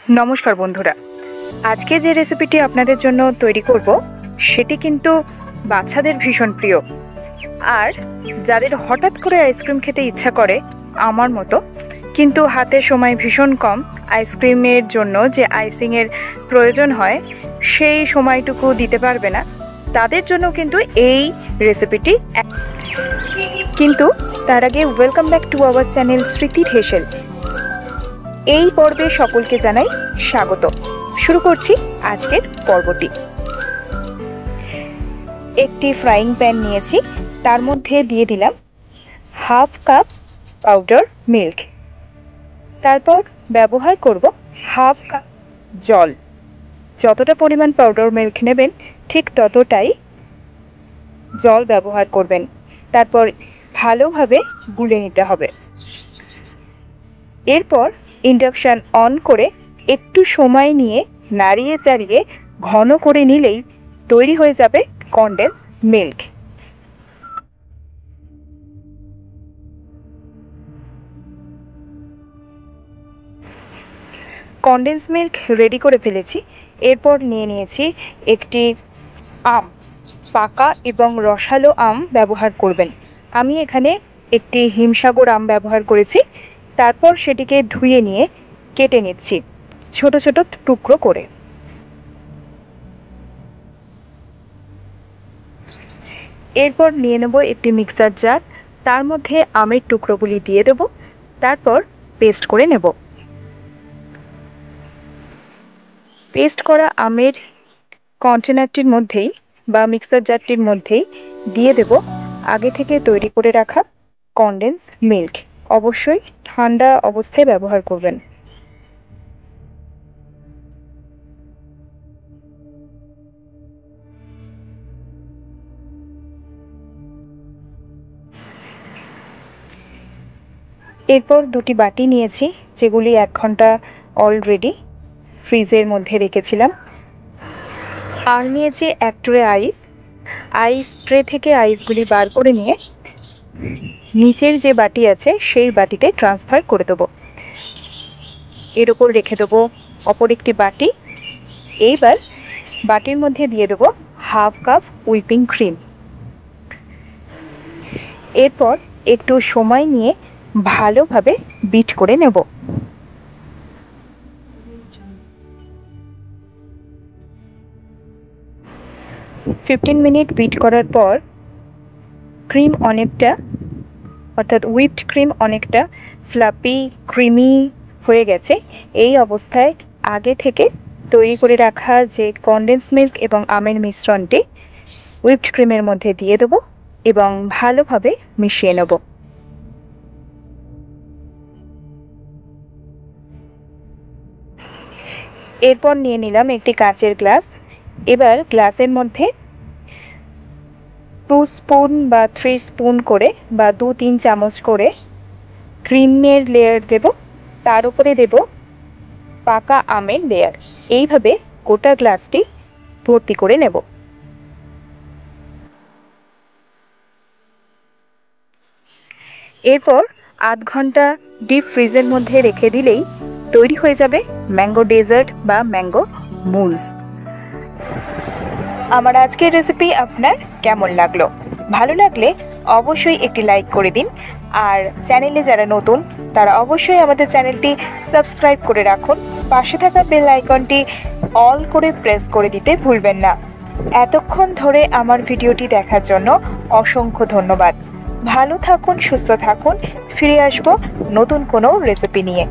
নমস্কার বন্ধুরা, আজকে যে রেসিপিটি আপনাদের জন্য তৈরি করব সেটি কিন্তু বাচ্চাদের ভীষণ প্রিয়। আর যাদের হঠাৎ করে আইসক্রিম খেতে ইচ্ছা করে আমার মতো, কিন্তু হাতে সময় ভীষণ কম, আইসক্রিমের জন্য যে আইসিংয়ের প্রয়োজন হয় সেই সময়টুকু দিতে পারবে না, তাদের জন্য কিন্তু এই রেসিপিটি। কিন্তু তার আগে welcome back to our channel স্মৃতির হেসেল। এই পর্বে সকলকে জানাই স্বাগত। শুরু করছি আজকের পর্বটি। একটি ফ্রাইং প্যান নিয়েছি, তার মধ্যে দিয়ে দিলাম হাফ কাপ পাউডার মিল্ক। তারপর ব্যবহার করব হাফ কাপ জল। যতটা পরিমাণ পাউডার মিল্ক নেবেন ঠিক ততটাই জল ব্যবহার করবেন। তারপর ভালোভাবে গুলে নিতে হবে। এরপর ইন্ডাকশান অন করে একটু সময় নিয়ে নাড়িয়ে চাড়িয়ে ঘন করে নিলেই তৈরি হয়ে যাবে condense milk. Condense milk ready করে ফেলেছি। এরপর নিয়ে নিয়েছি একটি আম, পাকা এবং রসালো আম ব্যবহার করবেন। আমি এখানে একটি হিমসাগর আম ব্যবহার করেছি। তারপর সেটিকে ধুয়ে নিয়ে কেটে নিচ্ছি ছোট ছোট টুকরো করে। এরপর নিয়ে নেব একটি মিক্সার জার, তার মধ্যে আমের টুকরোগুলি দিয়ে দেব। তারপর পেস্ট করে নেব। পেস্ট করা আমের কন্টেনারটির মধ্যেই বা মিক্সার জারটির মধ্যেই দিয়ে দেব আগে থেকে তৈরি করে রাখা কনডেন্স মিল্ক। অবশ্যই ঠান্ডা অবস্থায় ব্যবহার করবেন। এরপর দুটি বাটি নিয়েছি, যেগুলি 1 ঘন্টা অলরেডি ফ্রিজের মধ্যে রেখেছিলাম। আর নিয়েছি এক ট্রে আইস ট্রে থেকে আইসগুলি বার করে নিয়ে নিচের যে বাটি আছে সেই বাটিতে ট্রান্সফার করে দেবো। এর ওপর রেখে দেবো অপর একটি বাটি। এইবার বাটির মধ্যে দিয়ে দেবো হাফ কাপ হুইপিং ক্রিম। এরপর একটু সময় নিয়ে ভালোভাবে বিট করে নেব। ফিফটিন মিনিট বিট করার পর ক্রিম অনেকটা, অর্থাৎ হুইপড ক্রিম অনেকটা ফ্লাপি ক্রিমি হয়ে গেছে। এই অবস্থায় আগে থেকে তৈরি করে রাখা যে কনডেন্স মিল্ক এবং আমের মিশ্রণটি হুইপড ক্রিমের মধ্যে দিয়ে দেবো এবং ভালোভাবে মিশিয়ে নেব। এরপর নিয়ে নিলাম একটি কাঁচের গ্লাস। এবার গ্লাসের মধ্যে 2 স্পুন বা 3 স্পুন করে বা 2-3 চামচ করে ক্রিমের লেয়ার দেব। তার উপরে দেব পাকা আমের লেয়ার। এইভাবে গোটা গ্লাসটি ভর্তি করে নেব। এরপর আধ ঘন্টা ডিপ ফ্রিজের মধ্যে রেখে দিলেই তৈরি হয়ে যাবে ম্যাঙ্গো ডেজার্ট বা ম্যাঙ্গো মুলস। আমার আজকের রেসিপি আপনার কেমন লাগলো? ভালো লাগলে অবশ্যই একটি লাইক করে দিন। আর চ্যানেলে যারা নতুন তারা অবশ্যই আমাদের চ্যানেলটি সাবস্ক্রাইব করে রাখুন। পাশে থাকা বেল আইকনটি অল করে প্রেস করে দিতে ভুলবেন না। এতক্ষণ ধরে আমার ভিডিওটি দেখার জন্য অসংখ্য ধন্যবাদ। ভালো থাকুন, সুস্থ থাকুন। ফিরে আসবো নতুন কোনো রেসিপি নিয়ে।